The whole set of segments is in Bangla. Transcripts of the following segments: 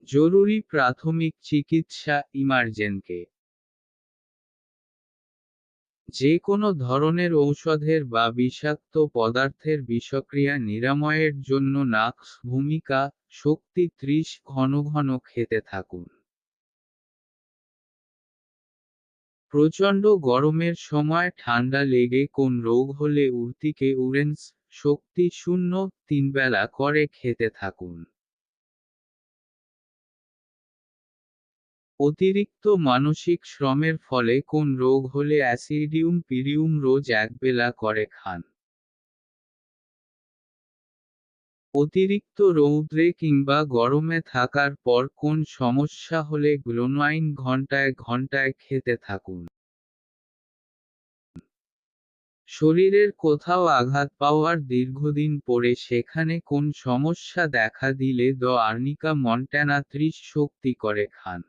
জরুরি প্রাথমিক চিকিৎসা ইমার্জেন্সি। যে কোনো ধরনের ঔষধের বা বিষাক্ত পদার্থের বিষক্রিয়া নিরাময়ের জন্য নাক্স ভূমিকা শক্তি 30 ঘন ঘন খেতে থাকুন। প্রচণ্ড গরমের সময় ঠান্ডা লেগে কোন রোগ হলে উর্তিকে উরেন্স শক্তি 0-3 বেলা করে খেতে থাকুন। অতিরিক্ত মানসিক শ্রমের ফলে কোন রোগ হলে অ্যাসিডিউম পিরিউম রোজ একবেলা করে খান। অতিরিক্ত রৌদ্রে কিংবা গরমে থাকার পর কোন সমস্যা হলে গ্লোনাইন ঘন্টায় ঘন্টায় খেতে থাকুন। শরীরের কোথাও আঘাত পাওয়ার দীর্ঘদিন পরে সেখানে কোন সমস্যা দেখা দিলে আর্নিকা মন্টানা 30 শক্তি করে খান।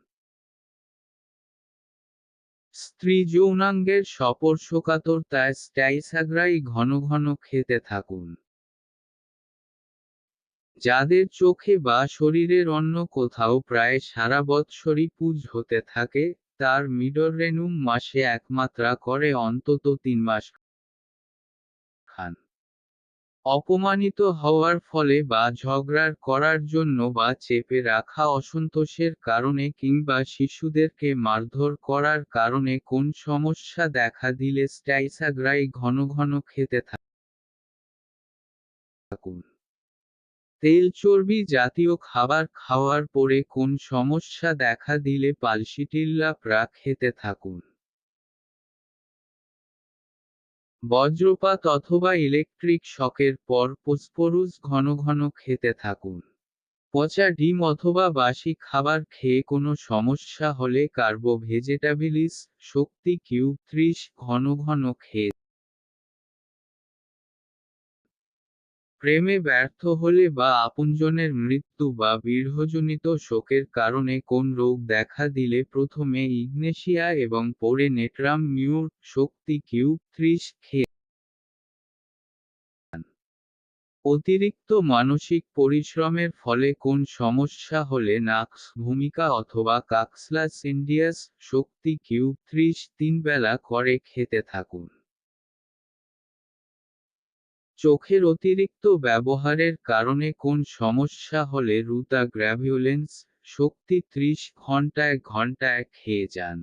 স্ত্রী যৌনাঙ্গের স্পর্শকাতরতায় স্টাইসাগ্রাই ঘন ঘন খেতে থাকুন। যাদের চোখে বা শরীরের অন্য কোথাও প্রায় সারা বৎসরই পুজ হতে থাকে, তার মিডররেনুম মাসে একমাত্রা করে অন্তত 3 মাস খান। অপমানিত হওয়ার ফলে বা ঝগড়ার করার জন্য বা চেপে রাখা অসন্তোষের কারণে কিংবা শিশুদেরকে মারধর করার কারণে কোন সমস্যা দেখা দিলে স্টাইসাগ্রাই ঘন ঘন খেতে থাকুন। তেল চর্বি জাতীয় খাবার খাওয়ার পরে কোন সমস্যা দেখা দিলে পালসিটিল্লা প্রা খেতে থাকুন। বজ্রপাত অথবা ইলেকট্রিক শকের পর ফসফরুস ঘন ঘন খেতে থাকুন। পচা ডিম অথবা বাসি খাবার খেয়ে কোনো সমস্যা হলে কার্বো ভেজেটাবিলিস শক্তি কিউব 30 ঘন ঘন খেয়ে। প্রেমে ব্যর্থ হলে বা আপনজনের মৃত্যু বা বিরহজনিত শোকের কারণে কোন রোগ দেখা দিলে প্রথমে ইগনেশিয়া এবং পরে নেট্রাম মিউর শক্তি কিউব 30 খেয়ে। অতিরিক্ত মানসিক পরিশ্রমের ফলে কোন সমস্যা হলে নাক্স ভূমিকা অথবা কাক্সলাস ইন্ডিয়াস শক্তি কিউব 30 3 বেলা করে খেতে থাকুন। চোখের অতিরিক্ত ব্যবহারের কারণে কোন সমস্যা হলে রুতা গ্র্যাভিউলেন্স শক্তি 30 ঘন্টায় ঘন্টায় খেয়ে যান।